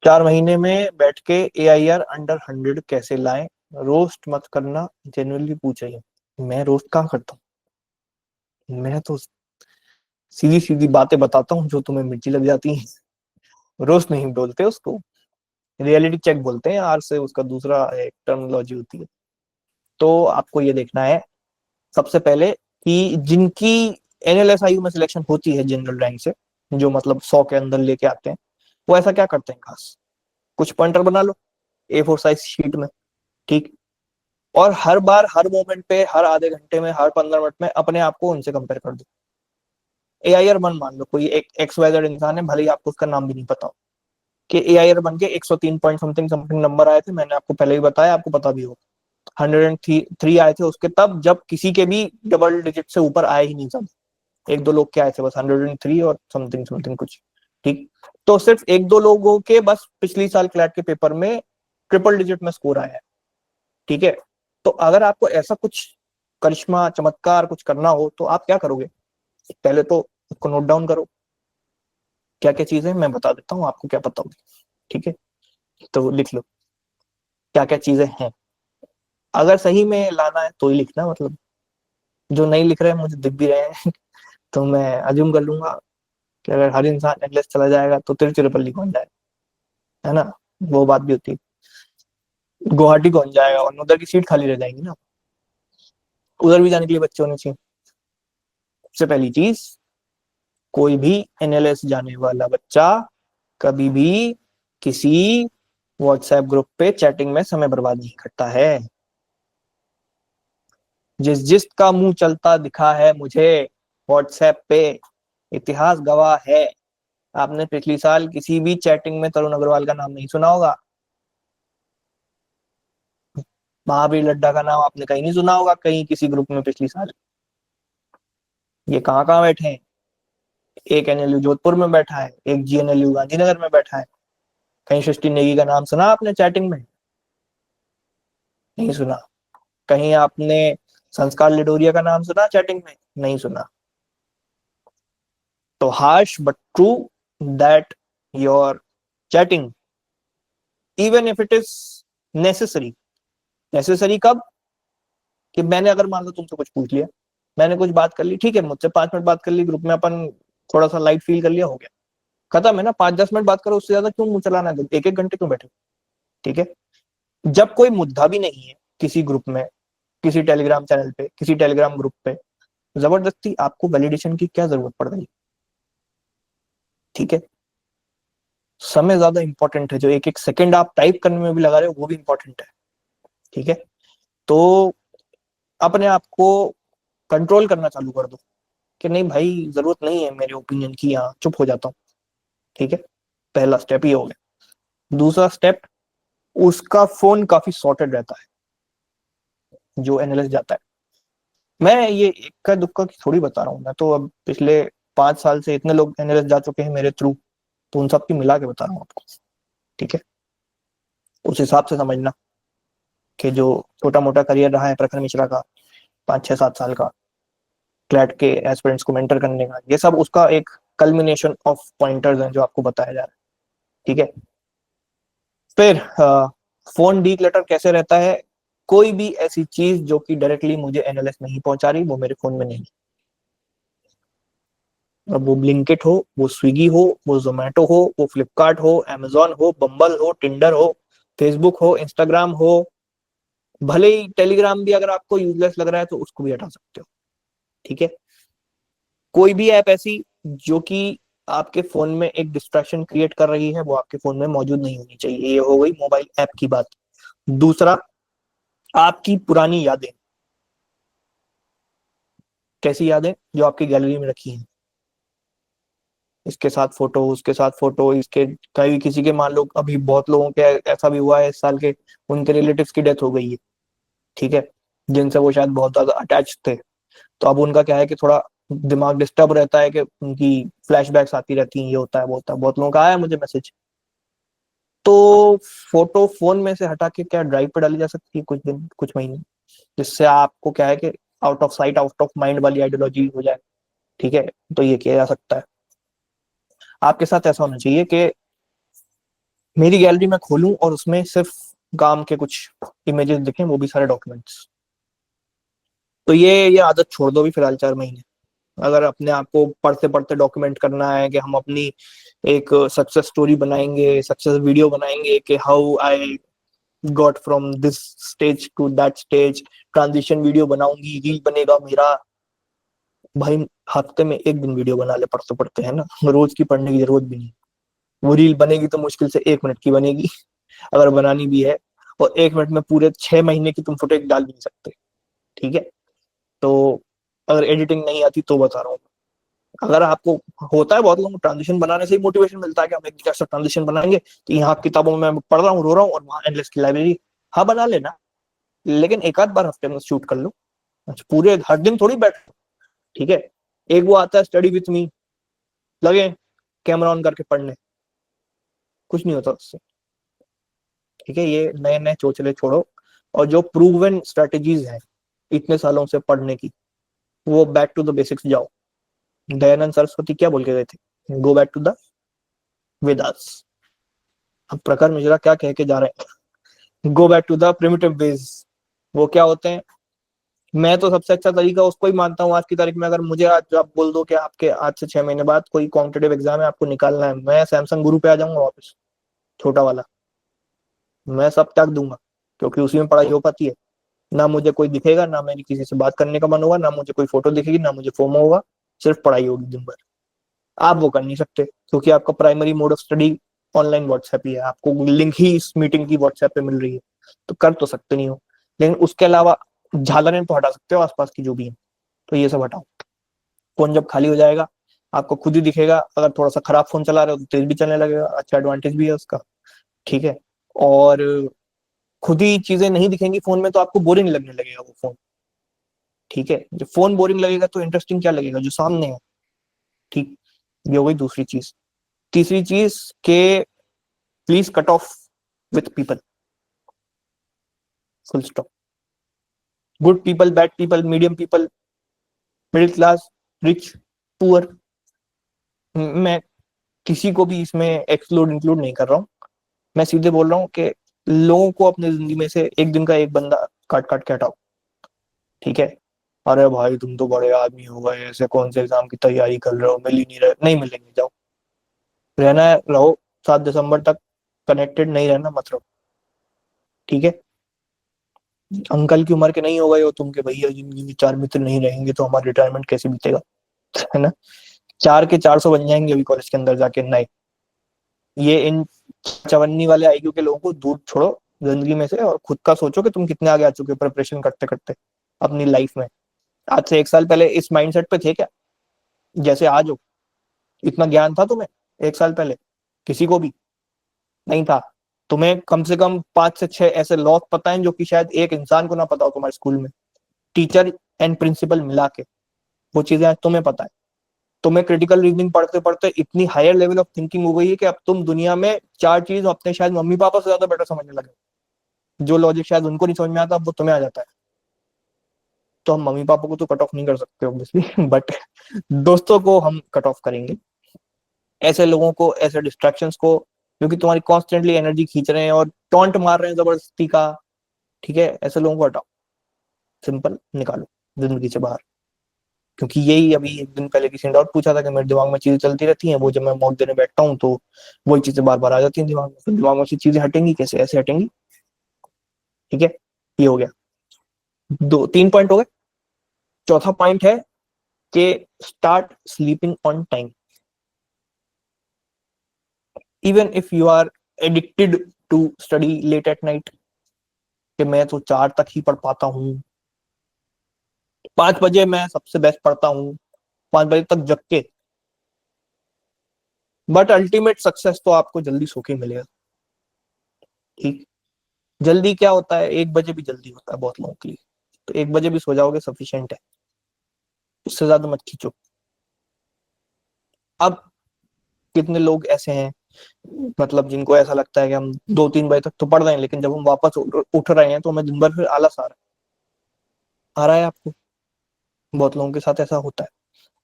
4 महीने में बैठ के AIR अंडर 100 कैसे लाएं? रोस्ट मत करना, जेन्युइनली पूछ रही हूँ। मैं रोस्ट कहाँ करता हूँ? मैं तो सीधी सीधी बातें बताता हूँ जो तुम्हें मिर्ची लग जाती है। रोस्ट नहीं बोलते उसको, रियलिटी चेक बोलते हैं। आर से उसका दूसरा एक टर्मिनोलॉजी होती है। तो आपको ये देखना है सबसे पहले कि जिनकी NLSIU में सिलेक्शन होती है जनरल रैंक से, जो मतलब 100 के अंदर लेके आते हैं, वो ऐसा क्या करते हैं खास? कुछ पॉइंटर बना लो A4 साइज शीट में, ठीक। और हर बार, हर मोमेंट पे, हर आधे घंटे में, हर 15 मिनट में अपने आप को उनसे कंपेयर कर दो। AIR वन मान लो, कोई एक XYZ इंसान है, भले ही आपको उसका नाम भी नहीं पता हो, कि AIR बन के 103 पॉइंट समथिंग समथिंग नंबर आए थे। मैंने आपको पहले भी बताया, आपको पता भी होगा। 103 आए थे उसके तब, जब किसी के भी डबल डिजिट से ऊपर आए ही नहीं सब। एक दो लोग के आए थे बस 103 और समथिंग समथिंग कुछ, ठीक। तो सिर्फ एक दो लोगों के बस पिछली साल क्लैट के पेपर में ट्रिपल डिजिट में स्कोर आया है, ठीक है। तो अगर आपको ऐसा कुछ करिश्मा चमत्कार कुछ करना हो तो आप क्या करोगे? पहले तो उसको नोट डाउन करो, क्या क्या चीजें मैं बता देता हूँ आपको, क्या पता होगी, ठीक है। तो लिख लो क्या क्या चीजें हैं। अगर सही में लाना है तो ही लिखना, मतलब जो नहीं लिख रहे हैं, मुझे दिख भी रहे हैं तो मैं अज्यूम कर लूंगा कि अगर हर इंसान एटलस चला जाएगा तो तिरुचिरापल्ली कौन जाएगा, है ना। वो बात भी होती है। गुवाहाटी कौन जाएगा, और उधर की सीट खाली रह जाएंगी ना। उधर भी जाने के लिए बच्चे होने चाहिए। सबसे पहली चीज, कोई भी NLS जाने वाला बच्चा कभी भी किसी व्हाट्सएप ग्रुप पे चैटिंग में समय बर्बाद नहीं करता है। जिस जिस का मुंह चलता दिखा है मुझे व्हाट्सएप पे, इतिहास गवाह है। आपने पिछली साल किसी भी चैटिंग में तरुण अग्रवाल का नाम नहीं सुना होगा। महावीर लड्डा का नाम आपने कहीं नहीं सुना होगा, कहीं किसी ग्रुप में पिछली साल। ये कहाँ कहाँ बैठे हैं? एक NLU जोधपुर में बैठा है, एक GNLU गांधीनगर में बैठा है। कहीं सृष्टि नेगी का नाम सुना आपने चैटिंग में? नहीं सुना। कहीं आपने संस्कार लिडोरिया का नाम सुना चैटिंग में? नहीं सुना। तो harsh but true that your chatting, even if it is necessary. Necessary कब? कि मैंने अगर मान लो तुमसे कुछ पूछ लिया, मैंने कुछ बात कर ली, ठीक है, मुझसे 5 मिनट बात कर ली, ग्रुप में अपन थोड़ा सा लाइट फील कर लिया, हो गया, खत्म है ना। 5-10 मिनट बात करो, उससे ज्यादा क्यों मुंह चलाना है? एक एक घंटे क्यों बैठे? ठीक है। जब कोई मुद्दा भी नहीं है किसी ग्रुप में, किसी टेलीग्राम चैनल पे, किसी टेलीग्राम ग्रुप पे, जबरदस्ती आपको वैलिडेशन की क्या जरूरत पड़ रही है? ठीक है। समय ज्यादा इंपॉर्टेंट है, जो एक एक सेकंड आप टाइप करने में भी लगा रहे हो वो भी इंपॉर्टेंट है, ठीक है। तो अपने आप को कंट्रोल करना चालू कर दो कि नहीं भाई, जरूरत नहीं है मेरे ओपिनियन की, यहाँ चुप हो जाता हूँ, ठीक है। पहला स्टेप ये हो गया। दूसरा स्टेप, उसका फोन काफी सॉर्टेड रहता है जो NLS जाता है। मैं ये इक्का दुक्का की थोड़ी बता रहा हूँ, मैं तो अब पिछले 5 साल से इतने लोग NLS जा चुके हैं मेरे थ्रू, तो उन सब की मिला के बता रहा हूँ आपको, ठीक है। उस हिसाब से समझना कि जो छोटा मोटा करियर रहा है प्रखर मिश्रा का, 5-6-7 साल का, क्लैट के एस्पिरेंट्स को मेंटर करने का, ये सब उसका एक कल्मिनेशन ऑफ पॉइंटर्स हैं जो आपको बताया जा रहा है, ठीक है। फिर फोन डी क्लटर कैसे रहता है? कोई भी ऐसी चीज जो कि डायरेक्टली मुझे NLS नहीं पहुंचा रही, वो मेरे फोन में नहीं। अब वो ब्लिंकिट हो, वो स्विगी हो, वो जोमेटो हो, वो फ्लिपकार्ट हो, Amazon हो, बम्बल हो, टिंडर हो, फेसबुक हो, इंस्टाग्राम हो, भले ही टेलीग्राम भी अगर आपको यूजलेस लग रहा है तो उसको भी हटा सकते हो, ठीक है। कोई भी ऐप ऐसी जो कि आपके फोन में एक डिस्ट्रैक्शन क्रिएट कर रही है, वो आपके फोन में मौजूद नहीं होनी चाहिए। ये हो गई मोबाइल ऐप की बात। दूसरा, आपकी पुरानी यादें। कैसी यादें? जो आपकी गैलरी में रखी हैं, इसके साथ फोटो, उसके साथ फोटो, इसके कहीं किसी के, मान लो अभी बहुत लोगों के ऐसा भी हुआ है इस साल के, उनके रिलेटिव्स की डेथ हो गई है, ठीक है, जिनसे वो शायद बहुत ज्यादा अटैच थे। तो अब उनका क्या है कि थोड़ा दिमाग डिस्टर्ब रहता है कि उनकी फ्लैशबैक्स आती रहती हैं, ये होता है वो होता है। बहुत लोगों का आया मुझे मैसेज। तो फोटो फोन में से हटा के क्या ड्राइव पे डाली जा सकती है कुछ दिन, कुछ महीने, जिससे आपको क्या है कि out of sight out of mind वाली आइडियोलॉजी हो जाए, ठीक है। तो ये किया जा सकता है। आपके साथ ऐसा होना चाहिए कि मेरी गैलरी में खोलूं और उसमें सिर्फ काम के कुछ इमेजेस दिखें, वो भी सारे डॉक्यूमेंट्स। तो ये आदत छोड़ दो भी फिलहाल 4 महीने। अगर अपने आप को पढ़ते पढ़ते डॉक्यूमेंट करना है कि हम अपनी एक सक्सेस स्टोरी बनाएंगे, सक्सेस वीडियो बनाएंगे कि how I got from this stage to that stage, transition video बनाऊंगी, रील बनेगा मेरा। भाई हफ्ते में एक दिन वीडियो बना ले पढ़ते पढ़ते, है ना, रोज की पढ़ने की जरूरत भी नहीं। वो रील बनेगी तो मुश्किल से 1 मिनट की बनेगी, अगर बनानी भी है। और 1 मिनट में पूरे 6 महीने की तुम फुटेज डाल भी नहीं सकते। ठीक है, तो अगर एडिटिंग नहीं आती तो बता रहा हूँ। अगर आपको होता है, बहुत लोगों को ट्रांजिशन बनाने से ही मोटिवेशन मिलता है कि हम एक ऐसा ट्रांजिशन बनाएंगे, तो यहाँ किताबों में मैं पढ़ रहा हूँ, रो रहा हूँ, और वहां एंडलेस की लाइब्रेरी। हाँ बना लेना, लेकिन एक आध बार हफ्ते में शूट कर लो। अच्छा, पूरे हर दिन थोड़ी बैठ। ठीक है, एक वो आता है स्टडी विथ मी, लगे कैमरा ऑन करके पढ़ने, कुछ नहीं होता उससे। ठीक है, ये नए नए चोचले छोड़ो, और जो प्रूवन स्ट्रेटेजीज हैं इतने सालों से पढ़ने की, वो बैक टू द बेसिक्स जाओ। दयानंद सरस्वती क्या बोल के गए थे? Go back to the Vedas. अब प्रखर मिश्रा क्या कह के जा रहे हैं? Go back to the primitive ways. वो क्या होते हैं? मैं तो सबसे अच्छा तरीका उसको ही मानता हूँ आज की तारीख में। अगर मुझे आज आप बोल दो कि आपके आज से 6 महीने बाद कोई कॉम्पिटेटिव एग्जाम है, आपको निकालना है, मैं सैमसंग गुरु पे आ जाऊंगा वापस, छोटा वाला। मैं सब त्याग दूंगा, क्योंकि उसी में पढ़ाई हो पाती है। ना मुझे कोई दिखेगा, ना मेरी किसी से बात करने का मन होगा, ना मुझे कोई फोटो दिखेगी, ना मुझे फोमो होगा। सिर्फ पढ़ाई होगी दिन भर। आप वो कर नहीं सकते, क्योंकि आपका primary mode of study online WhatsApp ही है। आपको लिंक ही इस मीटिंग की व्हाट्सएप पे मिल रही है, तो कर तो सकते नहीं हो। लेकिन उसके अलावा झालरें तो हटा सकते हो आसपास की जो भी है। तो ये सब हटाओ। फोन जब खाली हो जाएगा, आपको खुद ही दिखेगा। अगर थोड़ा सा खराब फोन चला रहे हो तो तेज भी चलने लगेगा, अच्छा एडवांटेज भी है उसका। ठीक है, और खुद ही चीजें नहीं दिखेंगी फोन में, तो आपको बोरिंग लगने लगेगा वो फोन। ठीक है, जब फोन बोरिंग लगेगा तो इंटरेस्टिंग क्या लगेगा? जो सामने है। ठीक, ये हो गई दूसरी चीज। तीसरी चीज के please cut off with people, full stop. Good people, bad people, medium people, middle class, rich, poor, मैं किसी को भी इसमें एक्सक्लूड इंक्लूड नहीं कर रहा हूँ। मैं सीधे बोल रहा हूँ कि लोगों को अपनी जिंदगी में से एक दिन का एक बंदा काट काट के हटाओ। ठीक है, अरे भाई तुम तो बड़े आदमी हो गए, ऐसे कौन से एग्जाम की तैयारी कर रहे हो, मिल ही नहीं रहे, नहीं मिलेंगे, जाओ। रहना है रहो, 7 दिसंबर तक कनेक्टेड, नहीं रहना मत रहो। ठीक है, अंकल की उम्र के नहीं हो गए हो तुम, के भैया जिंदगी में 4 मित्र नहीं रहेंगे तो हमारा रिटायरमेंट कैसे बीतेगा, है ना। 4 के 400 बन जाएंगे अभी कॉलेज के अंदर जाके नए। ये इन चवन्नी वाले आईक्यू के लोगों को दूर छोड़ो जिंदगी में से, और खुद का सोचो कि तुम कितने आगे आ चुके हो प्रिपरेशन करते करते अपनी लाइफ में। आज से 1 साल पहले इस माइंडसेट पे थे क्या, जैसे आज हो? इतना ज्ञान था तुम्हें 1 साल पहले? किसी को भी नहीं था। तुम्हें कम से कम 5 से 6 ऐसे लॉस पता है जो कि शायद एक इंसान को ना पता हो तुम्हारे स्कूल में, टीचर एंड प्रिंसिपल मिला के। वो चीजें आज तुम्हें पता है। तुम्हें क्रिटिकल रीजनिंग पढ़ते पढ़ते इतनी हायर लेवल ऑफ थिंकिंग हो गई है कि अब तुम दुनिया में 4 चीज अपने शायद मम्मी पापा से ज्यादा बेटर समझने लगे। जो लॉजिक शायद उनको नहीं समझ में आता, अब वो तुम्हें आ जाता है। तो हम मम्मी पापा को तो कट ऑफ नहीं कर सकते ऑब्वियसली, बट दोस्तों को हम कट ऑफ करेंगे। ऐसे लोगों को, ऐसे डिस्ट्रैक्शंस को, जो कि तुम्हारी कॉन्स्टेंटली एनर्जी खींच रहे हैं और टॉन्ट मार रहे हैं जबरदस्ती का। ठीक है, ऐसे लोगों को हटाओ, सिंपल निकालो जिंदगी से बाहर। क्योंकि यही अभी एक दिन पहले किसी ने डाउट पूछा था कि मेरे दिमाग में चीजें चलती रहती हैं, वो जब मैं मॉक देने बैठता हूँ तो वही चीजें बार बार आ जाती हैं दिमाग में। फिर दिमाग में से चीजें हटेंगी कैसे? ऐसे हटेंगी। ठीक है, ये हो गया। 3 पॉइंट हो गए। चौथा पॉइंट है कि start sleeping on time, even if you are addicted to study late at night. कि मैं तो 4 तक ही पढ़ पाता हूँ, 5 बजे मैं सबसे बेस्ट पढ़ता हूँ, 5 बजे तक जग के। बट अल्टीमेट सक्सेस तो आपको जल्दी सो के मिलेगा। ठीक, जल्दी क्या होता है? 1 बजे भी जल्दी होता है बहुत लोगों के लिए। तो 1 बजे भी सो जाओगे सफिशियंट है, उससे ज्यादा मत खींचो। अब कितने लोग ऐसे हैं, मतलब जिनको ऐसा लगता है कि हम 2-3 बजे तक तो पढ़ रहे हैं, लेकिन जब हम वापस उठ रहे हैं तो हमें दिन भर फिर आलस आ रहा है आपको। बहुत लोगों के साथ ऐसा होता है।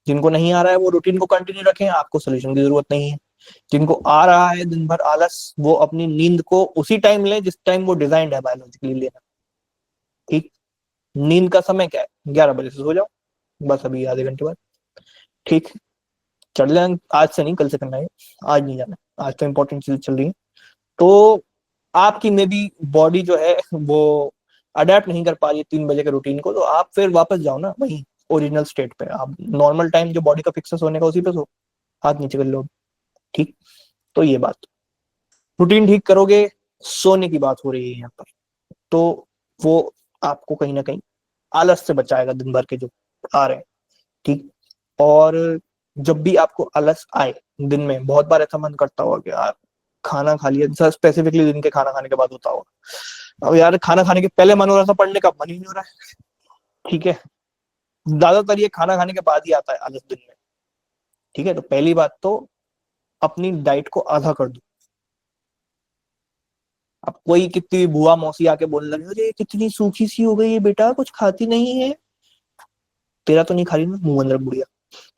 जिनको नहीं आ रहा है वो रूटीन को कंटिन्यू रखें, आपको सोल्यूशन की जरूरत नहीं है। जिनको आ रहा है दिन भर आलस, वो अपनी नींद को उसी टाइम ले जिस टाइम वो डिजाइंड है बायोलॉजिकली लेना। ठीक। नींद का समय क्या है, 11 बजे से सो जाओ, बस अभी आधे घंटे बाद। ठीक। चल जाए, आज से नहीं कल से करना है, आज नहीं जाना, आज तो इंपॉर्टेंट चीज चल रही है। तो आपकी मे बी बॉडी जो है वो अडेप्ट नहीं कर पा रही है 3 बजे के रूटीन को, तो आप फिर वापस जाओ ना वही ओरिजिनल स्टेट पे, आप नॉर्मल टाइम जो बॉडी का फिक्स होने का उसी पे सो, हाथ नीचे कर लो। ठीक। तो ये बात, रूटीन ठीक करोगे, सोने की बात हो रही है यहाँ पर, तो वो आपको कहीं ना कहीं आलस से बचाएगा दिन भर के जो आ रहे हैं। ठीक। और जब भी आपको आलस आए, दिन में बहुत बार ऐसा मन करता होगा कि यार खाना खा लिया, स्पेसिफिकली दिन के खाना खाने के बाद होता होगा, अब यार खाना खाने के पहले मन हो रहा था पढ़ने का, मन ही नहीं हो रहा है। ठीक है। ज्यादातर ये खाना खाने के बाद ही आता है आलस दिन में। ठीक है। तो पहली बात तो अपनी डाइट को आधा कर दो। अब कोई कितनी भी बुआ मौसी आके बोलने लगे, अरे कितनी सूखी सी हो गई है बेटा, कुछ खाती नहीं है, तेरा तो नहीं खा रही ना, मुंह अंदर बुढ़िया।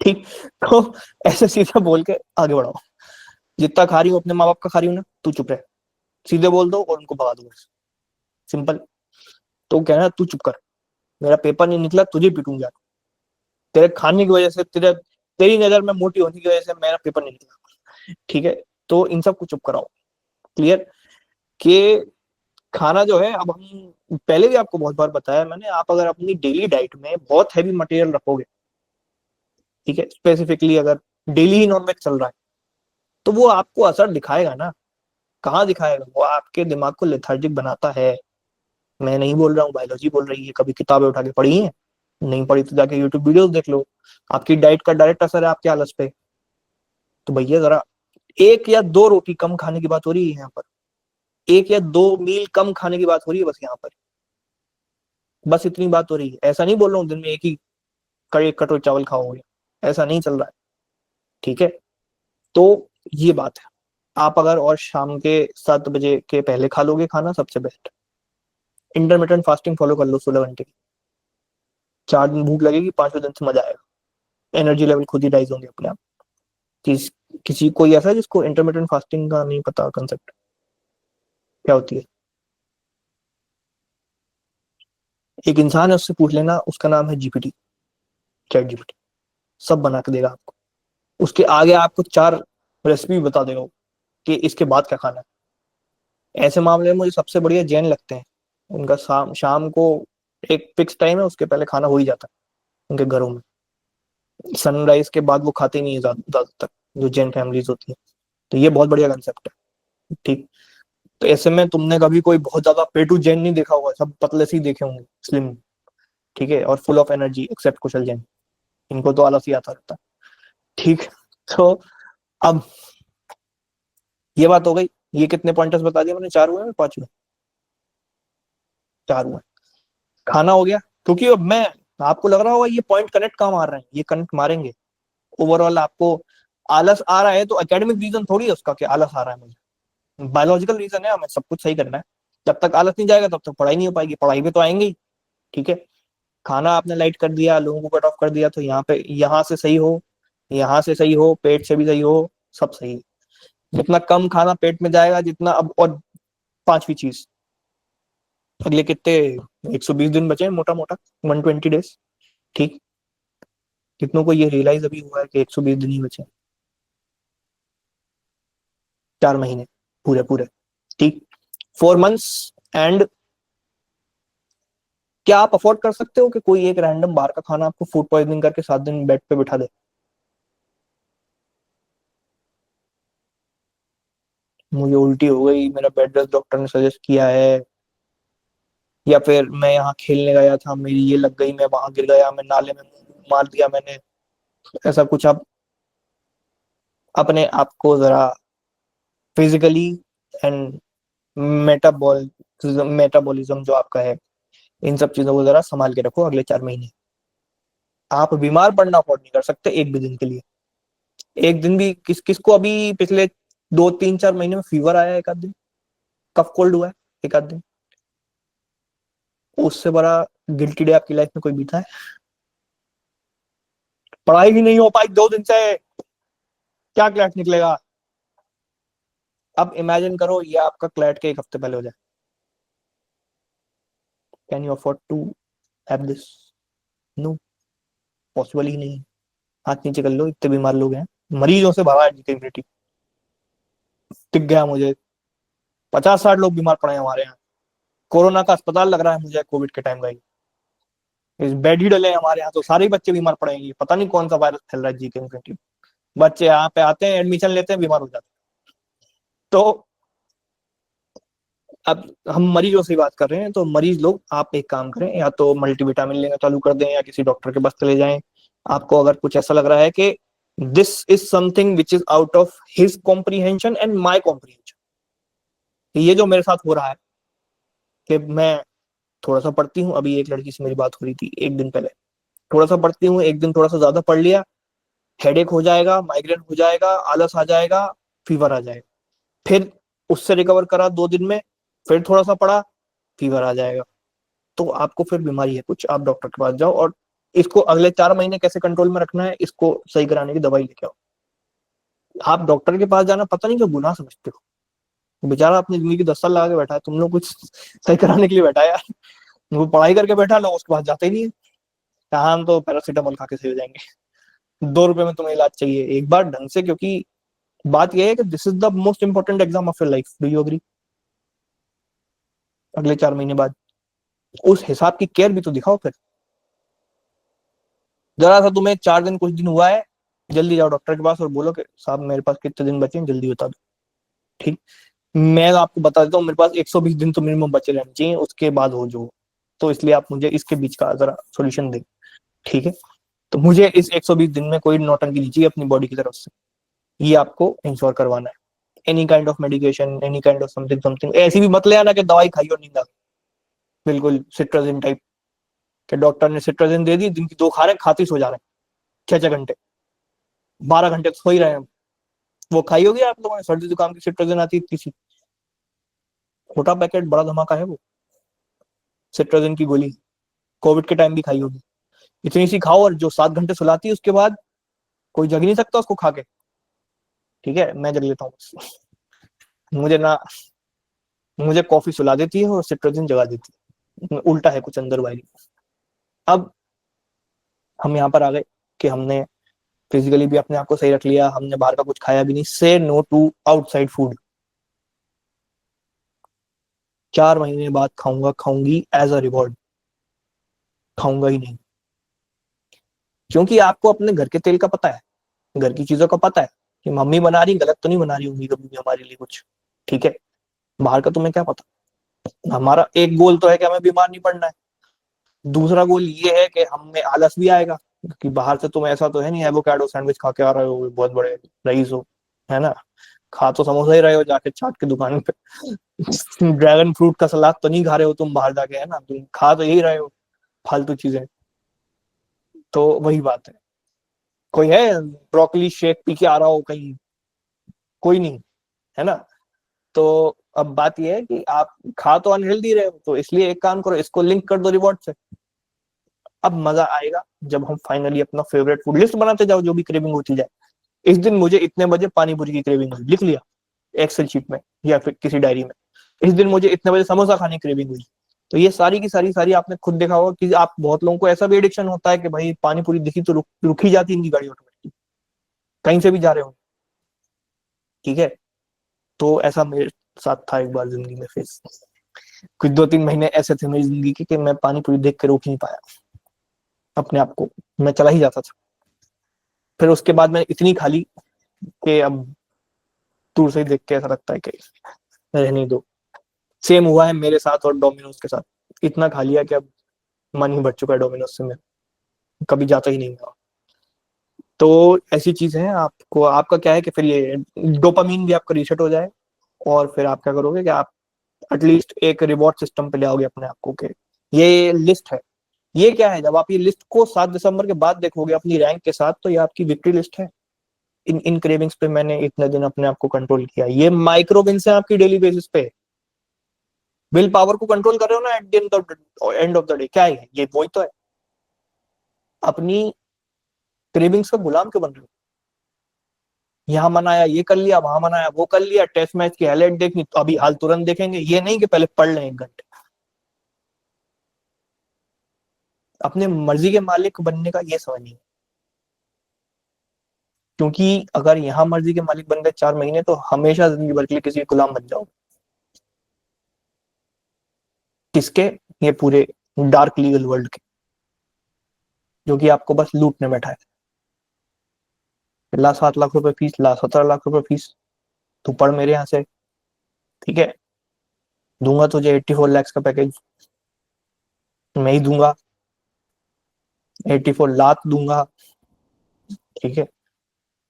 ठीक। तो ऐसे सीधा बोल के आगे बढ़ाओ, जितना खा रही हूँ अपने माँ बाप का खा रही हूँ ना, तू चुप रहे, सीधे बोल दो और उनको भगा दो, सिंपल। तो कहना तू चुप कर, मेरा पेपर नहीं निकला तुझे पीटूंगा, तेरे खाने की वजह से, तेरी नजर में मोटी होने की वजह से मेरा पेपर नहीं निकला। ठीक है। तो इन सब को चुप कराओ। क्लियर। कि खाना जो है, अब हम पहले भी आपको बहुत बार बताया मैंने, आप अगर अपनी डेली डाइट में बहुत हैवी मटेरियल रखोगे, ठीक है, स्पेसिफिकली अगर डेली ही नॉनवेज चल रहा है, तो वो आपको असर दिखाएगा ना। कहाँ दिखाएगा, वो आपके दिमाग को लेथार्जिक बनाता है। मैं नहीं बोल रहा हूँ, बायोलॉजी बोल रही है, कभी किताबें उठा के पढ़ी है, नहीं पढ़ी तो जाके यूट्यूब वीडियोस देख लो। आपकी डाइट का डायरेक्ट असर है आपके आलस पे। तो भैया जरा, एक या दो रोटी कम खाने की बात हो रही है यहाँ पर, एक या दो मील कम खाने की बात हो रही है बस यहाँ पर, बस इतनी बात हो रही है। ऐसा नहीं बोल रहा हूँ दिन में एक ही एक कटोरी चावल खाओगे, ऐसा नहीं चल रहा है। ठीक है। तो ये बात है, आप अगर और शाम के 7 बजे के पहले खा लोगे खाना, सबसे बेस्ट। इंटरमीडियंट फास्टिंग फॉलो कर लो 16 घंटे की, 4 दिन भूख लगेगी, 5वें दिन से मजा आएगा, एनर्जी लेवल खुद ही राइज होंगे अपने आप। किस किसी कोई ऐसा है जिसको इंटरमीडियंट फास्टिंग का नहीं पता कंसेप्ट क्या होती है? एक इंसान है, उससे पूछ लेना, उसका नाम है जीपीटी, चैट जीपीटी, सब बना के देगा आपको। उसके आगे आपको 4 रेसिपी बता देगा कि इसके बाद क्या खाना है। ऐसे मामले में मुझे सबसे बढ़िया जैन लगते हैं। उनका शाम शाम को एक फिक्स टाइम है, उसके पहले खाना हो ही जाता है उनके घरों में। सनराइज के बाद वो खाते नहीं है ज्यादातर, जो जैन फैमिलीज होती है। तो ये बहुत बढ़िया कंसेप्ट है। ठीक। तो ऐसे में तुमने कभी कोई बहुत ज्यादा पेटू जैन नहीं देखा होगा, सब पतले से ही देखे होंगे, स्लिम। ठीक है। और फुल ऑफ एनर्जी, एक्सेप्ट कुशल जैन, इनको तो आलस ही आता रहता है। ठीक। तो अब ये बात हो गई, ये कितने पॉइंटर्स बता दिए मैंने, 4 हुए हैं, 5 हुए? 4 हुए। खाना हो गया, क्योंकि अब मैं, आपको लग रहा होगा ये पॉइंट कनेक्ट कहाँ मार रहे हैं, ये कनेक्ट मारेंगे। ओवरऑल आपको आलस आ रहा है तो एकेडमिक रीजन थोड़ी है उसका कि आलस आ रहा है मुझे, बायोलॉजिकल रीजन है, हमें सब कुछ सही करना है। जब तक आलस नहीं जाएगा तब तक पढ़ाई नहीं हो पाएगी, पढ़ाई पे तो आएंगे ही। ठीक है। खाना आपने लाइट कर दिया, लोगों को कट ऑफ कर दिया, तो यहाँ पे, यहाँ से सही हो, यहाँ से सही हो, पेट से भी सही हो, सब सही है। जितना कम खाना पेट में जाएगा, जितना अब, और पांचवी चीज, अगले कितने 120 दिन बचे हैं मोटा मोटा, 120 डेज। ठीक। कितनों को ये रियलाइज अभी हुआ है कि 120 दिन ही बचे हैं? 4 महीने पूरे पूरे। ठीक। 4 मंथ्स। एंड क्या आप अफोर्ड कर सकते हो कि कोई एक रैंडम बाहर का खाना आपको फूड पॉइजनिंग करके 7 दिन बेड पे बिठा दे? मुझे उल्टी हो गई, मेरा बेड रेस्ट डॉक्टर ने सजेस्ट किया है, या फिर मैं यहाँ खेलने गया था, मेरी ये लग गई, मैं वहां गिर गया, मैं नाले में मुंह मार दिया मैंने, ऐसा कुछ। आप अपने आप को जरा फिजिकली एंड मेटाबॉलिज्म जो आपका है, इन सब चीजों को जरा संभाल के रखो अगले 4 महीने। आप बीमार पड़ना अफोर्ड नहीं कर सकते एक भी दिन के लिए। एक दिन भी, किसको अभी पिछले 2 3 4 महीने में फीवर आया है एक आध दिन, कफ कोल्ड हुआ है एक आध दिन, उससे बड़ा गिल्टी डे आपकी लाइफ में कोई बीता है? पढ़ाई भी नहीं हो पाई 2 दिन से, क्या क्लास निकलेगा? अब इमेजिन करो ये आपका क्लैट के 1 हफ्ते पहले हो जाए। Can you afford to have this? No, possible ही नहीं। हाथ नीचे कर लो, इतने बीमार लोग हैं, मरीजों से भरा है कम्युनिटी। टिक गया मुझे, 50-60 लोग बीमार पड़े हैं हमारे यहाँ। कोरोना का अस्पताल लग रहा है मुझे कोविड के टाइम का ही। इस बेड ही डले हैं हमारे यहाँ, तो सारे ही बच्चे बीमार पड़ेंगे, पता नहीं कौन सा वायरस फैल रहा है जी कम्युनिटी। बच्चे यहाँ पे आते हैं, एडमिशन लेते हैं, बीमार हो जाते हैं। तो अब हम मरीजों से बात कर रहे हैं, तो मरीज लोग, आप एक काम करें, या तो मल्टीविटामिन लेना चालू कर दें या किसी डॉक्टर के पास चले जाएं। आपको अगर कुछ ऐसा लग रहा है कि this is something which is out of his comprehension and my comprehension, ये जो मेरे साथ हो रहा है कि मैं थोड़ा सा पढ़ती हूँ, अभी एक लड़की से मेरी बात हो रही थी एक दिन पहले, थोड़ा सा पढ़ती हूँ, एक दिन थोड़ा सा ज्यादा पढ़ लिया, हेडेक हो जाएगा, माइग्रेन हो जाएगा, आलस आ जाएगा, फीवर आ जाएगा। फिर उससे रिकवर करा 2 दिन में, फिर थोड़ा सा पढ़ा, फीवर आ जाएगा। तो आपको फिर बीमारी है कुछ, आप डॉक्टर के पास जाओ और इसको अगले 4 महीने कैसे कंट्रोल में रखना है, इसको सही कराने की दवाई लेके आओ। आप डॉक्टर के पास जाना पता नहीं क्यों गुनाह समझते हो। बेचारा अपनी जिंदगी की 10 साल लगा के बैठा है, तुम लोग कुछ सही कराने के लिए बैठा है यार। वो पढ़ाई करके बैठा, लोग उसके पास जाते ही नहीं है। कहा हम तो पैरासीटामोल खा के सही हो जाएंगे। 2 रुपए में तुम्हें इलाज चाहिए एक बार ढंग से, क्योंकि बात यह है कि this is the most important exam of your life. Do you agree? अगले 4 महीने बाद उस हिसाब की केयर भी तो दिखाओ फिर। जरा सा तुम्हें 4 दिन कुछ दिन हुआ है, जल्दी जाओ डॉक्टर के पास और बोलो कि साहब मेरे पास कितने दिन बचे हैं, जल्दी बता दो। ठीक, मैं आपको बता देता हूँ, मेरे पास 120 दिन तो मिनिमम बचे रहने चाहिए, उसके बाद हो जो। तो इसलिए आप मुझे इसके बीच का जरा सोल्यूशन दें। ठीक है, तो मुझे इस 120 दिन में कोई नौटंकी नहीं चाहिए अपनी बॉडी की तरफ से, ये आपको इंश्योर करवाना है। Any kind of medication, any kind of something something, ऐसी भी मत ले आना कि दवाई खाई और नींद आ गई। बिल्कुल सिट्राजिन टाइप के डॉक्टर ने सिट्राजिन दे दी, दिन की 2 खा रहे हैं, खाते ही सो जा रहे हैं, 6-6 घंटे, 12 घंटे तो सो ही रहे हैं। वो खाई होगी आप लोगों ने, सर्दी जुकाम की सिट्राजिन आती है इतनी सी, छोटा पैकेट, बड़ा धमाका है वो सिट्राजिन की गोली। कोविड के टाइम भी खाई होगी, इतनी सी खाओ, और जो 7 घंटे सुलाती है उसके बाद कोई जग नहीं सकता उसको खा के। ठीक है, मैं जग लेता हूँ। मुझे ना, मुझे कॉफी सुला देती है और सिट्राजिन जगा देती है, उल्टा है कुछ अंदर वायरी। अब हम यहाँ पर आ गए कि हमने फिजिकली भी अपने आप को सही रख लिया, हमने बाहर का कुछ खाया भी नहीं, से नो टू आउटसाइड फूड। 4 महीने बाद खाऊंगा, खाऊंगी एज अ रिवॉर्ड, खाऊंगा ही नहीं। क्योंकि आपको अपने घर के तेल का पता है, घर की चीजों का पता है कि मम्मी बना रही, गलत तो नहीं बना रही होंगी कभी भी हमारे लिए कुछ। ठीक है, बाहर का तुम्हें क्या पता। हमारा एक गोल तो है कि हमें बीमार नहीं पड़ना है, दूसरा गोल ये है कि हमें आलस भी आएगा, क्योंकि बाहर से तुम ऐसा तो है नहीं एवोकाडो सैंडविच खा के आ रहे हो, बहुत बड़े रईस हो, है ना। खा तो समोसा ही रहे हो जाके चाट की दुकान पे। ड्रैगन फ्रूट का सलाद तो नहीं खा रहे हो तुम बाहर जाके, है ना, तुम खा तो यही रहे हो फालतू चीजें। तो वही बात है, कोई है ब्रोकली शेक पी के आ रहा हो कहीं? कोई नहीं, है ना। तो अब बात यह है कि आप खा तो अनहेल्दी रहे हो, तो इसलिए एक काम करो, इसको लिंक कर दो रिवॉर्ड से। अब मजा आएगा जब हम फाइनली अपना फेवरेट फूड लिस्ट बनाते जाओ, जो भी क्रेविंग होती जाए। इस दिन मुझे इतने बजे पानी पूरी की क्रेविंग हुई, लिख लिया एक्सेल शीट में या फिर किसी डायरी में। इस दिन मुझे इतने बजे समोसा खाने की क्रेविंग हुई। तो ये सारी की सारी आपने खुद देखा होगा कि आप, बहुत लोगों को ऐसा भी एडिक्शन होता है कि भाई पानी पूरी दिखी तो रुक ही जाती है इनकी गाड़ी ऑटोमेटिक, कहीं से भी जा रहे हो। ठीक है, तो ऐसा मेरे साथ था एक बार जिंदगी में फेस। कुछ 2-3 महीने ऐसे थे मेरी जिंदगी के कि मैं पानी पूरी देख के रोक नहीं पाया अपने आप को, मैं चला ही जाता था। फिर उसके बाद मैंने इतनी खा ली कि अब दूर से ही देख के ऐसा लगता है कि रहने दो। सेम हुआ है मेरे साथ और डोमिनोज के साथ, इतना खा लिया कि अब मन ही भर चुका है डोमिनोज से, मैं कभी जाता ही नहीं हुआ। तो ऐसी चीज है, आपको, आपका क्या है कि फिर ये डोपामीन भी आपका रीसेट हो जाए, और फिर आप क्या करोगे कि आप एटलीस्ट एक रिवॉर्ड सिस्टम पे ले आओगे अपने आप को के ये लिस्ट है। ये क्या है, जब आप ये लिस्ट को 7 दिसंबर के बाद देखोगे अपनी रैंक के साथ, तो ये आपकी विक्ट्री लिस्ट है। इन इन क्रेविंग्स पे मैंने इतने दिन अपने आप को कंट्रोल किया, ये माइक्रो विंस है आपकी डेली बेसिस पे। विल पावर को कंट्रोल कर रहे हो ना, at the end of the day क्या है ये, वही तो है। अपनी क्रेविंग्स का गुलाम क्यों बन रहे हो? यहाँ मनाया ये कर लिया, वहां मनाया वो कर लिया, टेस्ट मैच की हाईलाइट देखनी तो अभी हाल तुरंत देखेंगे, ये नहीं कि पहले पढ़ लें 1 घंटे। अपने मर्जी के मालिक बनने का ये समझ नहीं। क्योंकि अगर यहाँ मर्जी के मालिक बन गए 4 महीने, तो हमेशा जिंदगी भर के लिए किसी के गुलाम बन जाओ। किसके? ये पूरे डार्क लीगल वर्ल्ड के, जो कि आपको बस लूटने बैठा है। ला 7 लाख रुपए फीस, ला 17 लाख रुपए फीस, तू पढ़ मेरे यहाँ से, ठीक है, दूंगा तुझे 84 lakhs का पैकेज, मैं ही दूंगा, 84 लाख दूंगा, ठीक है।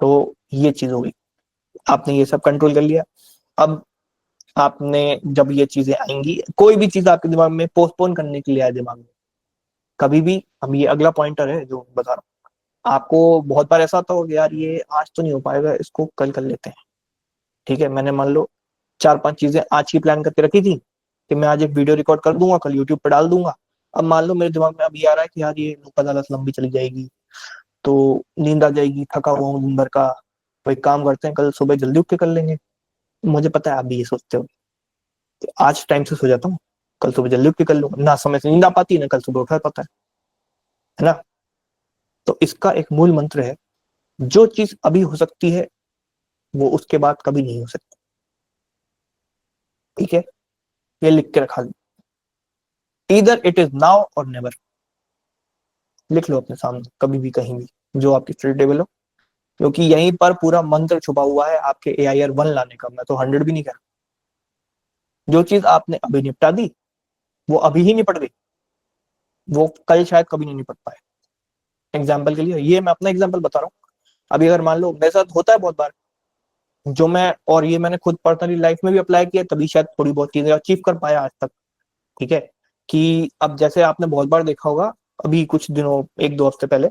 तो ये चीज हो गई, आपने ये सब कंट्रोल कर लिया। अब आपने, जब ये चीजें आएंगी, कोई भी चीज आपके दिमाग में पोस्टपोन करने के लिए आए दिमाग में, कभी भी, हम ये अगला पॉइंटर है जो बता रहा हूँ आपको, बहुत बार ऐसा होता होगा यार ये आज तो नहीं हो पाएगा, इसको कल कर लेते हैं, ठीक है। मैंने मान लो 4-5 चीजें आज की प्लान करके रखी थी कि मैं आज एक वीडियो रिकॉर्ड कर दूंगा, कल यूट्यूब पे डाल दूंगा। अब मान लो मेरे दिमाग में अभी आ रहा है कि यार ये लोक अदालत लंबी चली जाएगी, तो नींद आ जाएगी, थका हुआ हूँ दिन भर का, तो एक काम करते हैं कल सुबह जल्दी उठ के कर लेंगे। मुझे पता है आप भी ये सोचते हो, तो आज टाइम से सो जाता हूँ, कल सुबह जल्दी उठ के कर लूंगा ना, समय से नींद आ पाती है ना कल सुबह उठा पाता है ना। तो इसका एक मूल मंत्र है, जो चीज अभी हो सकती है वो उसके बाद कभी नहीं हो सकती, ठीक है। ये लिख के रखा, ईदर इट इज नाउ और नेवर, लिख लो अपने सामने कभी भी कहीं भी, जो आपकी स्टडी टेबल हो, क्योंकि यहीं पर पूरा मंत्र छुपा हुआ है आपके AIR 1 लाने का। मैं तो 100 भी नहीं कह रहा। जो चीज आपने अभी निपटा दी, वो अभी ही निपट गई, वो कल शायद कभी नहीं निपट पाए। एग्जाम्पल के लिए, ये मैं अपना एग्जाम्पल बता रहा हूँ। अभी अगर मान लो, मेरे साथ होता है बहुत बार, जो मैं, और ये मैंने खुद पर्सनली लाइफ में भी अप्लाई किया, तभी शायद थोड़ी बहुत चीजें अचीव कर पाया आज तक, ठीक है। कि अब जैसे आपने बहुत बार देखा होगा, अभी कुछ दिनों, 1-2 हफ्ते पहले,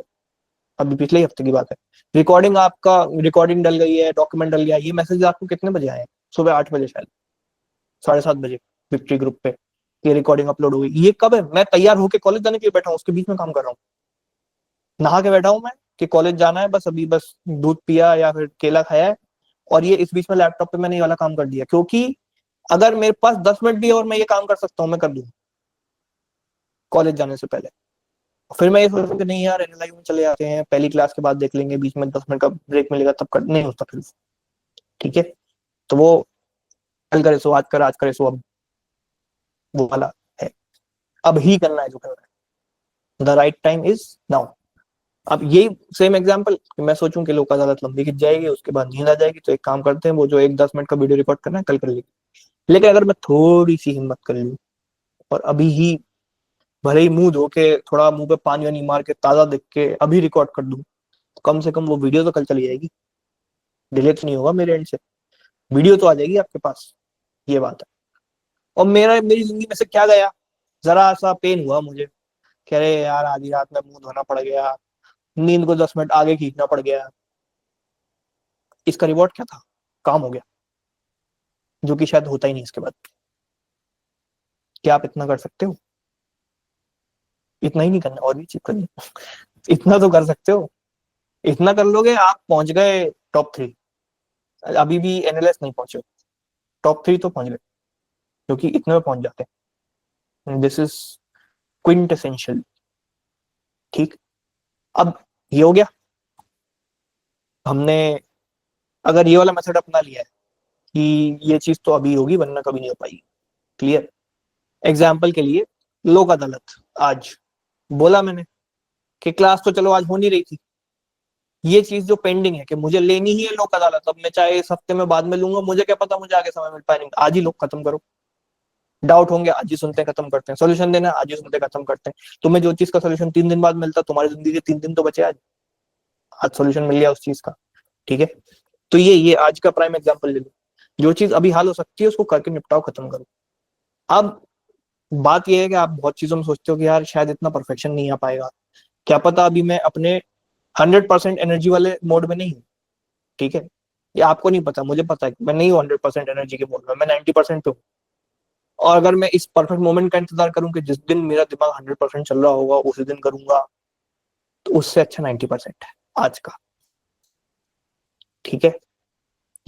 अभी पिछले ही हफ्ते की बात है, रिकॉर्डिंग आपका, रिकॉर्डिंग डल गई है, डॉक्यूमेंट डल गया, ये मैसेज आपको कितने बजे आए? सुबह 8 बजे शायद, 7:30 बजे, विक्ट्री ग्रुप पे, ये रिकॉर्डिंग अपलोड हुई। ये कब है? मैं तैयार होकर कॉलेज जाने के लिए बैठा हूँ, उसके बीच में काम कर रहा हूँ, नहा के बैठा हूँ मैं कि कॉलेज जाना है, बस अभी बस दूध पिया या फिर केला खाया है, और ये इस बीच में लैपटॉप पे मैंने ये वाला काम कर दिया, क्योंकि अगर मेरे पास 10 मिनट भी है और मैं ये काम कर सकता हूँ, मैं कर दूंगा कॉलेज जाने से पहले। फिर मैं ये सोच रहा हूँ कि नहीं यार, एनएलआई में चले जाते हैं, पहली क्लास के बाद देख लेंगे, बीच में 10 मिनट का ब्रेक मिलेगा तब कर, नहीं होता फिर, ठीक है। तो वो कल करे सो आज कर, आज करे सो अब, वो वाला है। अब ही करना है जो करना है, the right time is now. अब यही सेम एग्जांपल, मैं सोचूं कि लोक अदालत लंबी खिंच जाएगी, उसके बाद नींद आ जाएगी, तो एक काम करते हैं, वो जो एक 10 मिनट का वीडियो रिकॉर्ड करना है कल कर लेंगे। लेकिन अगर मैं थोड़ी सी हिम्मत कर लूं और अभी ही, भले ही मुंह धो के, थोड़ा मुंह पे पानी वानी मार के, ताजा देख के अभी रिकॉर्ड कर दूं, तो कम से कम वो वीडियो तो कल चली जाएगी, डिले तो नहीं होगा मेरे एंड से, वीडियो तो आ जाएगी आपके पास, ये बात है। और मेरी जिंदगी में से क्या गया? जरा सा पेन हुआ मुझे, कह रहे यार आधी रात में मुंह धोना पड़ गया, नींद को 10 मिनट आगे खींचना पड़ गया, इसका रिवॉर्ड क्या था? काम हो गया, जो कि शायद होता ही नहीं इसके बाद। क्या आप इतना कर सकते हो? इतना ही नहीं करना, और भी चीज करनी, इतना तो कर सकते हो, इतना कर लोगे आप पहुंच गए टॉप 3। अभी भी NLS नहीं पहुंचे, टॉप 3 तो पहुंच गए, क्योंकि इतने में पहुंच जाते हैं। दिस इज क्विंट एसेंशियल, ठीक। अब ये हो गया, हमने अगर ये वाला मेथड अपना लिया है कि ये चीज तो अभी होगी वरना कभी नहीं हो पाएगी, क्लियर। एग्जाम्पल के लिए, लोक अदालत आज, बोला मैंने कि क्लास तो चलो आज हो नहीं रही थी, ये चीज जो पेंडिंग है कि मुझे लेनी ही है लोक अदालत, अब मैं चाहे इस हफ्ते में बाद में लूंगा, मुझे क्या पता मुझे आगे समय मिल पाए नहीं, आज ही लोग खत्म करो। डाउट होंगे आज ही सुनते हैं खत्म करते हैं, सोल्यूशन देना आज ही सुनते खत्म करते हैं। तुम्हें जो चीज का सोल्यूशन 3 दिन बाद मिलता, तुम्हारी जिंदगी के 3 दिन तो बचे आज, आज सोल्यूशन मिल गया उस चीज का, ठीक है। तो ये आज का प्राइम एग्जाम्पल ले लो, जो चीज अभी हाल हो सकती है उसको करके निपटाओ, खत्म करो। अब बात यह है कि आप बहुत चीजों में सोचते हो कि यार शायद इतना परफेक्शन नहीं आ पाएगा, क्या पता अभी मैं अपने 100% एनर्जी वाले मोड में नहीं हूँ, ठीक है। ये आपको नहीं पता, मुझे पता है मैं नहीं हूँ 100% एनर्जी के मोड में, मैं 90% पे हूँ। और अगर मैं इस परफेक्ट मोमेंट का इंतजार करूं कि जिस दिन मेरा दिमाग 100% चल रहा होगा उसी दिन करूंगा, तो उससे अच्छा 90% है आज का, ठीक है।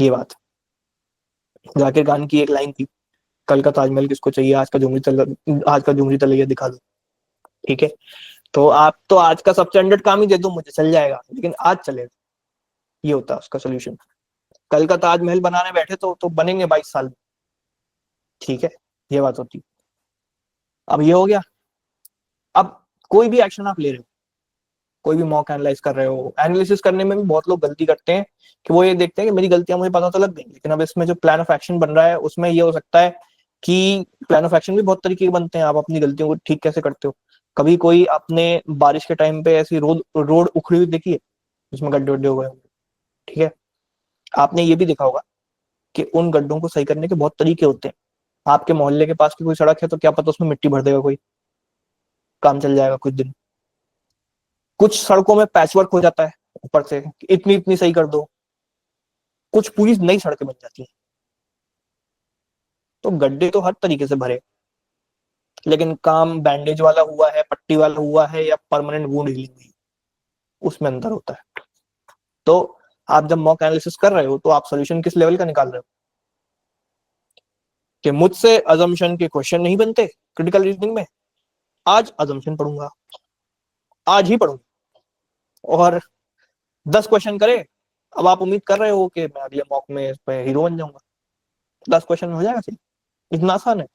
ये बात। जाकिर खान की एक लाइन थी, कल का ताजमहल किसको चाहिए, आज का झुमरी तलैया दिखा दो। ठीक है, तो आप तो आज का सब स्टैंडर्ड काम ही दे दो मुझे, चल जाएगा, लेकिन आज चलेगा। ये होता है उसका सोल्यूशन। कल का ताजमहल बनाने बैठे तो बनेंगे 22 साल में। ठीक है, ये बात होती। अब ये हो गया। अब कोई भी एक्शन आप ले रहे हो, कोई भी मॉक एनालाइज कर रहे हो, एनालिसिस करने में भी बहुत लोग गलती करते हैं कि वो ये देखते हैं कि मेरी गलतियां मुझे पता तो लग गई, लेकिन अब इसमें जो प्लान ऑफ एक्शन बन रहा है उसमें ये हो सकता है कि प्लान ऑफ एक्शन भी बहुत तरीके के बनते हैं, आप अपनी गलतियों को ठीक कैसे करते हो। कभी कोई अपने बारिश के टाइम पे ऐसी रोड रोड उखड़ी हुई देखी है जिसमें गड्ढे वड्ढे हो गए होंगे। ठीक है, आपने ये भी देखा होगा कि उन गड्ढों को सही करने के बहुत तरीके होते हैं। आपके मोहल्ले के पास की कोई सड़क है तो क्या पता उसमें मिट्टी भर देगा कोई, काम चल जाएगा कुछ दिन। कुछ सड़कों में पैचवर्क हो जाता है ऊपर से, इतनी इतनी सही कर दो, कुछ पूरी नई सड़कें बन जाती हैं। तो गड्ढे तो हर तरीके से भरे, लेकिन काम बैंडेज वाला हुआ है, पट्टी वाला हुआ है, या परमानेंट वुंड हीलिंग हुई, उसमें अंतर होता है। तो आप जब मॉक एनालिसिस कर रहे हो तो आप सोल्यूशन किस लेवल का निकाल रहे हो, कि मुझसे अजम्पशन के क्वेश्चन नहीं बनते क्रिटिकल रीजनिंग में, आज अजम्पशन पढ़ूंगा, आज ही पढ़ूंगा, और 10 क्वेश्चन करे। अब आप उम्मीद कर रहे हो कि मैं अगले मॉक में इस पे हीरो बन जाऊंगा, 10 क्वेश्चन में हो जाएगा सही, इतना आसान है।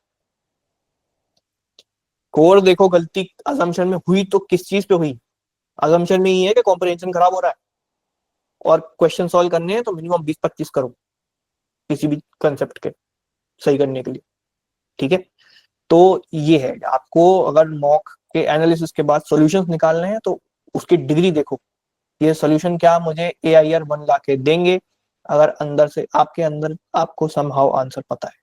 कोर देखो, गलती अजम्पशन में हुई तो किस चीज पे हुई, अजम्पशन में ही है कि कॉम्प्रिहेंशन खराब हो रहा है, और क्वेश्चन सॉल्व करने हैं तो मिनिमम 20-25 करो किसी भी कंसेप्ट के सही करने के लिए। ठीक है, तो ये है, आपको अगर मॉक के एनालिसिस के बाद सॉल्यूशंस निकालने हैं तो उसकी डिग्री देखो, ये सॉल्यूशन क्या मुझे AIR 1 ला के देंगे। अगर अंदर से आपके अंदर आपको समहाउ आंसर पता है,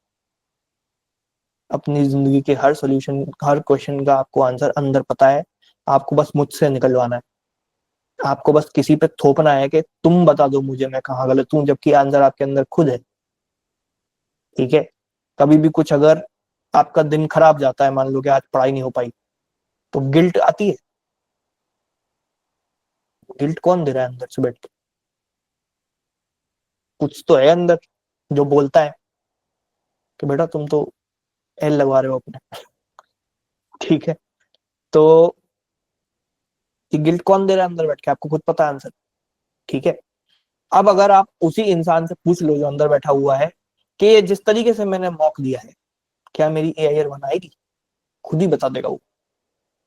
अपनी जिंदगी के हर सॉल्यूशन हर क्वेश्चन का आपको आंसर अंदर पता है, आपको बस मुझसे निकलवाना है, आपको बस किसी पे थोपना है कि तुम बता दो मुझे मैं कहाँ गलत हूँ, जबकि आंसर आपके अंदर खुद है। ठीक है, कभी भी कुछ अगर आपका दिन खराब जाता है, मान लो कि आज पढ़ाई नहीं हो पाई, तो गिल्ट आती है। गिल्ट कौन दे रहा है अंदर से बैठ के, कुछ तो है अंदर जो बोलता है कि बेटा तुम तो एल लगवा रहे हो अपने। ठीक है, तो ये गिल्ट कौन दे रहा है अंदर बैठ के, आपको खुद पता है आंसर। ठीक है, अब अगर आप उसी इंसान से पूछ लो जो अंदर बैठा हुआ है कि ये जिस तरीके से मैंने मॉक दिया है, क्या मेरी AIR 1 आएगी, खुद ही बता देगा वो,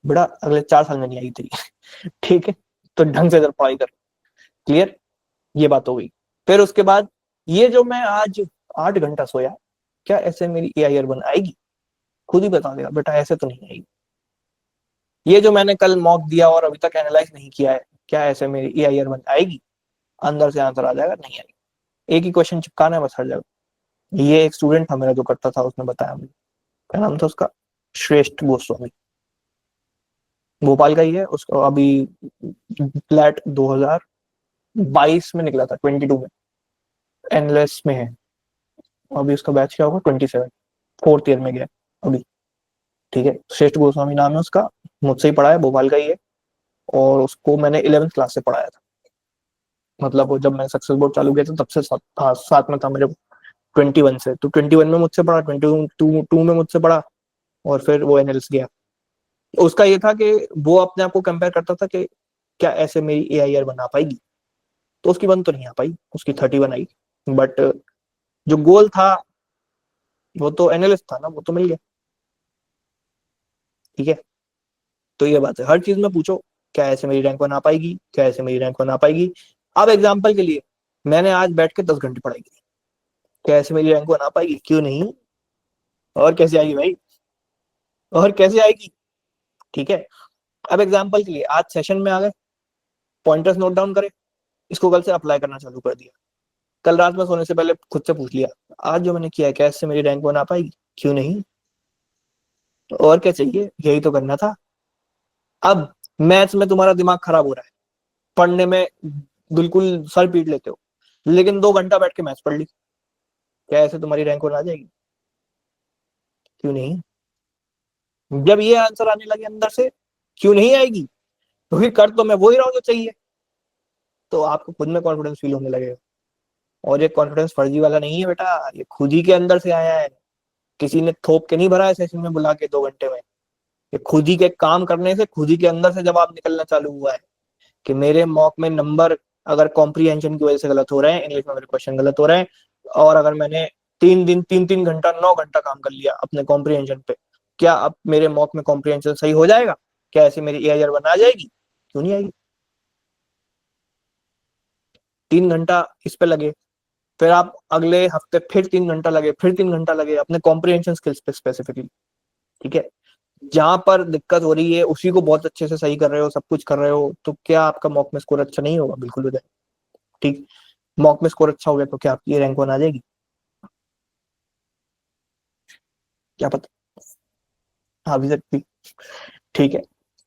बेटा अगले 4 साल में नहीं आएगी तेरी। ठीक है, तो ढंग से इधर पढ़ाई कर। क्लियर, ये बात हो गई। फिर उसके बाद ये जो मैं आज 8 घंटा सोया, क्या ऐसे मेरी AIR 1 आएगी, खुद ही बता देगा बेटा ऐसे तो नहीं आएगी। ये जो मैंने कल मॉक दिया और अभी तक एनालाइज नहीं किया है, क्या ऐसे मेरी AIR 1 आएगी, अंदर से आंसर आ जाएगा नहीं आएगी। एक ही क्वेश्चन चिपकाना है बस, हट जाएगा। ये एक स्टूडेंट था मेरा जो करता था, उसने बताया मुझे, क्या नाम था उसका, श्रेष्ठ गोस्वामी, भोपाल का ही है। उसको अभी फ्लैट 2022 में निकला था, 22 में एनलेस में है। अभी उसका बैच क्या होगा, 27, फोर्थ ईयर में गया अभी। ठीक है, श्रेष्ठ गोस्वामी नाम है उसका, मुझसे ही पढ़ा है, भोपाल का ही है, और उसको मैंने 11th क्लास से पढ़ाया था। मतलब वो जब मैंने सक्सेस बोर्ड चालू किया था तब से साथ में था मेरे, 21 से, तो 21 में मुझसे पढ़ा, 22 में मुझसे पढ़ा, और फिर वो एनएल्स गया। उसका ये था कि वो अपने आप को कंपेयर करता था कि क्या ऐसे मेरी AIR बना पाएगी, तो उसकी 1 तो नहीं आ पाई, उसकी 31 आई, बट जो गोल था वो तो एनालिस्ट था ना, वो तो मिल गया। ठीक है, तो ये बात है, हर चीज में पूछो क्या ऐसे मेरी रैंक 1 आ पाएगी, क्या ऐसे मेरी रैंक 1 आ पाएगी। अब एग्जाम्पल के लिए, मैंने आज बैठ के 10 घंटे पढ़ाई की, क्या ऐसे मेरी रैंक 1 आ पाएगी, क्यों नहीं, और कैसे आएगी भाई, और कैसे आएगी। ठीक है, अब एग्जाम्पल के लिए आज सेशन में आ गए, पॉइंटर्स नोट डाउन करे, इसको कल से अप्लाई करना चालू कर दिया, कल रात में सोने से पहले खुद से पूछ लिया आज जो मैंने किया है क्या इससे मेरी रैंक 1 आ पाएगी, क्यों नहीं, तो और क्या चाहिए, यही तो करना था। अब मैथ्स में तुम्हारा दिमाग खराब हो रहा है, पढ़ने में बिल्कुल सर पीट लेते हो, लेकिन 2 घंटा बैठ के मैथ्स पढ़ ली, क्या ऐसे तुम्हारी रैंक 1 आ जाएगी, क्यों नहीं। जब ये आंसर आने लगे अंदर से, क्यों नहीं आएगी, क्योंकि कर तो मैं वही रहा हूं जो चाहिए, तो आपको खुद में कॉन्फिडेंस फील होने लगेगा। और ये कॉन्फिडेंस फर्जी वाला नहीं है बेटा, ये खुद ही के अंदर से आया है। किसी ने थोप के नहीं भरा है सेशन में बुला के 2 घंटे में। ये खुद ही के काम करने से, खुद ही के अंदर से जवाब निकलना चालू हुआ है कि मेरे मॉक में नंबर अगर कॉम्प्रीहेंशन की वजह से गलत हो रहे हैं, इंग्लिश में मेरे क्वेश्चन गलत हो रहे हैं, और अगर मैंने 3 दिन 3-3 घंटा 9 घंटा काम कर लिया अपने कॉम्प्रीहेंशन पे, क्या अब मेरे मॉक में कॉम्प्रीहेंशन सही हो जाएगा? क्या ऐसे मेरी एआईआर बना जाएगी? क्यों नहीं आएगी? 3 घंटा इस पे लगे, फिर आप अगले हफ्ते फिर 3 घंटा लगे, फिर 3 घंटा लगे अपने कॉम्प्रीहेंशन स्किल्स पे स्पेसिफिकली। ठीक है, जहां पर दिक्कत हो रही है उसी को बहुत अच्छे से सही कर रहे हो, सब कुछ कर रहे हो, तो क्या आपका मॉक में स्कोर अच्छा नहीं होगा? बिल्कुल हो जाए। ठीक, मॉक में स्कोर अच्छा हो गया तो क्या आपकी रैंक 1 आ जाएगी? क्या पता, आ भी सकती। ठीक है,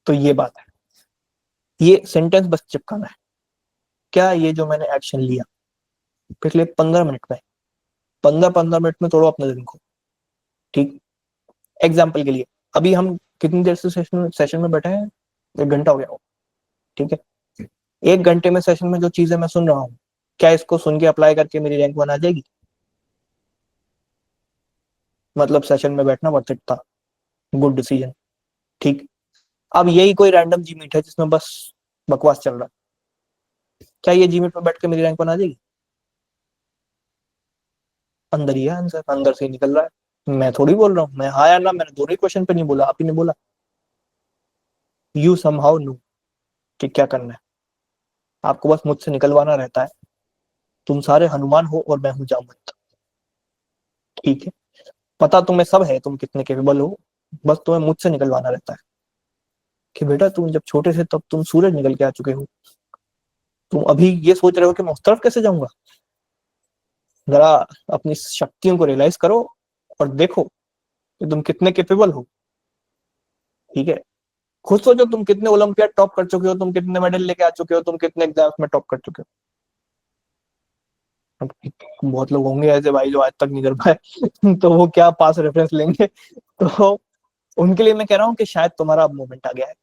तो ये बात है, ये सेंटेंस बस चिपकाना है। क्या ये जो मैंने एक्शन लिया पिछले 15 मिनट में, 15-15 मिनट में तोड़ो अपने दिन को। ठीक, एग्जाम्पल के लिए अभी हम कितनी देर से सेशन में बैठे हैं? 1 घंटा हो गया हो। ठीक है, 1 घंटे में सेशन में जो चीजें मैं सुन रहा हूँ, क्या इसको सुन के अप्लाई करके मेरी रैंक 1 आ जाएगी? मतलब सेशन में बैठना वर्थ इट था, गुड डिसीजन। ठीक, अब यही कोई रैंडम जी मीट है जिसमें बस बकवास चल रहा है, क्या ये जी मीट में बैठ के मेरी रैंक 1 आ जाएगी? अंदर ही है आंसर, अंदर से ही निकल रहा है। मैं थोड़ी बोल रहा हूँ, मैं हाँ या ना, मैंने दोनों ही क्वेश्चन पे नहीं बोला, आप ही ने बोला। यू समहाउ नो कि क्या करना है, आपको बस मुझसे निकलवाना रहता है। तुम सारे हनुमान हो और मैं हूँ जामवंत। ठीक है, पता तुम्हें सब है तुम कितने केपेबल हो, बस तुम्हें मुझसे निकलवाना रहता है कि बेटा तुम जब छोटे थे तब तुम सूरज निकल के आ चुके हो, तुम अभी ये सोच रहे हो कि मैं उस तरफ कैसे जाऊंगा? जरा अपनी शक्तियों को रियलाइज करो और देखो कि तुम कितने केपेबल हो। ठीक है, खुद सोचो तुम कितने ओलंपियाड टॉप कर चुके हो, तुम कितने मेडल लेके आ चुके हो, तुम कितने एग्जाम्स में टॉप कर चुके हो। अब बहुत लोग होंगे ऐसे भाई जो आज तक नहीं कर पाए तो वो क्या पास रेफरेंस लेंगे? तो उनके लिए मैं कह रहा हूँ कि शायद तुम्हारा अब मोमेंट आ गया है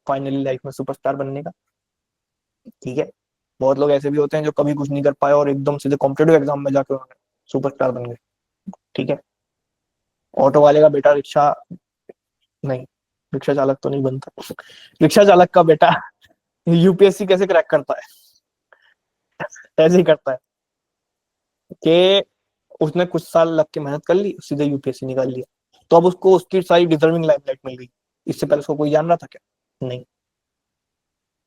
फाइनली लाइफ में सुपरस्टार बनने का। ठीक है, बहुत लोग ऐसे भी होते हैं जो कभी कुछ नहीं कर पाए और एकदम सीधे कॉम्पिटेटिव एग्जाम में जाकर उन्होंने सुपरस्टार बन गए। ठीक है, ऑटो वाले का बेटा रिक्शा नहीं, रिक्शा चालक तो नहीं बनता। रिक्शा चालक का बेटा यूपीएससी कैसे क्रैक करता है? ऐसे ही करता है कि उसने कुछ साल लग के मेहनत कर ली, सीधे यूपीएससी निकाल लिया, तो अब उसको उसकी सारी डिजर्विंग लाइमलाइट मिल गई। इससे पहले उसको कोई जान रहा था क्या? नहीं।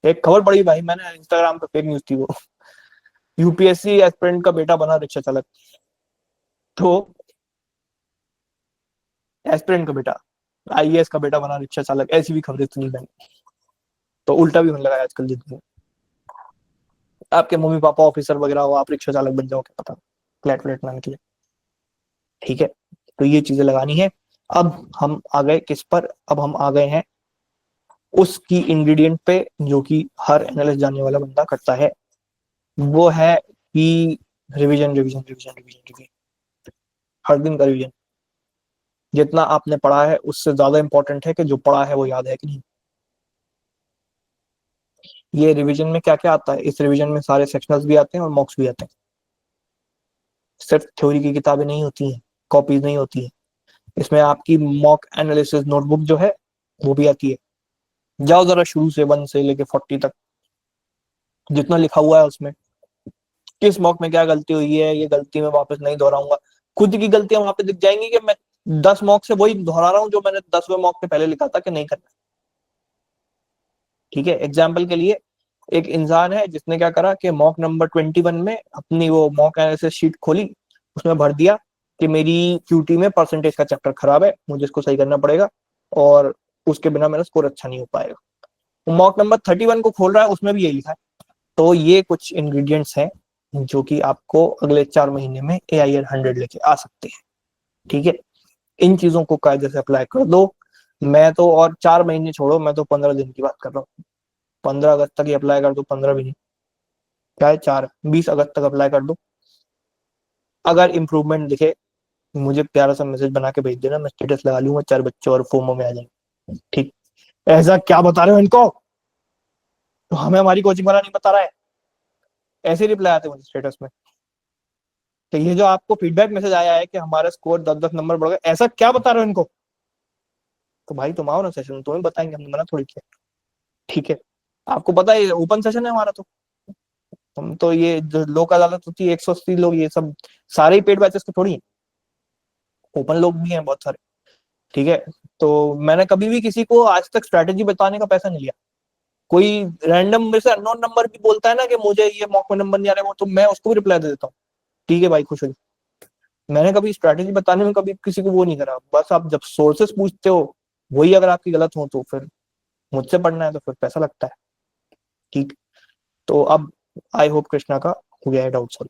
एक खबर पड़ी भाई मैंने इंस्टाग्राम पे, फेक न्यूज थी वो। यूपीएससी एस्पिरेंट का बेटा बना रिक्शा चालक। तो एस्पिरेंट का बेटा आईएएस का बेटा बना रिक्शा चालक, ऐसी भी खबरें सुनी मैंने। तो उल्टा भी होने लगा है आजकल जिंदगी में। आपके मम्मी पापा ऑफिसर वगैरह हो, आप रिक्शा चालक बन जाओ, क्या पता, फ्लैट फ्लैट ना निकले। ठीक है, तो ये चीजें लगानी है। अब हम आ गए किस पर? अब हम आ गए हैं उसकी इंग्रेडिएंट पे जो कि हर एनालिस्ट जानने वाला बंदा करता है। वो है कि revision revision revision revision revision, हर दिन का रिवीजन। जितना आपने पढ़ा है उससे ज्यादा इंपॉर्टेंट है कि जो पढ़ा है वो याद है कि नहीं। ये रिवीजन में क्या क्या आता है? इस रिवीजन में सारे सेक्शनल्स भी आते हैं और मॉक्स भी आते हैं। सिर्फ थ्योरी की किताबें नहीं होती हैं, कॉपीज नहीं होती हैं। इसमें आपकी मॉक एनालिसिस नोटबुक जो है वो भी आती है। जाओ जरा शुरू से 1 से लेके 40 तक, जितना लिखा हुआ है उसमें, किस मॉक में क्या गलती हुई है, ये गलती मैं वापस नहीं दोहराऊंगा। खुद की गलतियां वहां पे दिख जाएंगी कि मैं 10 मॉक से वही दोहरा रहा हूँ जो मैंने 10वें मॉक में पहले लिखा था कि नहीं करना। ठीक है, एग्जाम्पल के लिए, एक इंसान है जिसने क्या करा कि मॉक नंबर 21 में अपनी वो मॉक एनालिसिस शीट खोली, उसमें भर दिया कि मेरी क्यूटी में परसेंटेज का चैप्टर खराब है, मुझे इसको सही करना पड़ेगा, और उसके बिना मेरा स्कोर अच्छा नहीं हो पाएगा। मॉक नंबर 31 को खोल रहा है, उसमें भी यही लिखा है। तो ये कुछ इंग्रेडिएंट्स हैं जो कि आपको अगले 4 महीने में AIR 100 लेके आ सकते हैं। ठीक है, इन चीजों को कायदे से अप्लाई कर दो। मैं तो और 4 महीने छोड़ो, मैं तो 15 दिन की बात कर रहा हूँ। 15 अगस्त तक ही अप्लाई कर दो, 15 भी नहीं, क्या है, 20 अगस्त तक अप्लाई कर दो। अगर इम्प्रूवमेंट दिखे मुझे प्यारा सा मैसेज बना के भेज देना, मैं स्टेटस लगा लूंगा, 4 बच्चे और फोमो में आ जाएंगे। ठीक, ऐसा क्या बता रहे हो इनको, तो हमें हमारी कोचिंग वाला नहीं बता रहा है? ऐसे रिप्लाई आते मुझे स्टेटस में। तो ये जो आपको फीडबैक मैसेज आया है कि हमारा स्कोर 10-10 नंबर बढ़ गया, ऐसा क्या बता रहे हो इनको? तो भाई तुम आओ ना सेशन, तुम्हें बताएंगे, हम मना थोड़ी किया। ठीक है, आपको पता है ओपन सेशन है हमारा, तो हम तो ये जो लोक अदालत होती है 180 लोग, ये सब सारे ही पेड बैचेस तो थोड़ी, ओपन लोग भी हैं बहुत सारे। ठीक है, तो मैंने कभी भी किसी को आज तक स्ट्रैटेजी बताने का पैसा नहीं लिया। कोई रैंडम में से अननोन नंबर भी बोलता है ना कि मुझे ये मॉक में नंबर नहीं आ रहा, वो तो मैं उसको भी रिप्लाई दे देता हूँ, ठीक है भाई खुश हो जाओ। मैंने कभी स्ट्रैटेजी बताने में कभी किसी को वो नहीं करा। बस आप जब सोर्सेस पूछते हो, वही अगर आपकी गलत हो तो फिर मुझसे पढ़ना है तो फिर पैसा लगता है। ठीक, तो अब आई होप कृष्णा का हो गया है डाउट सॉल्व।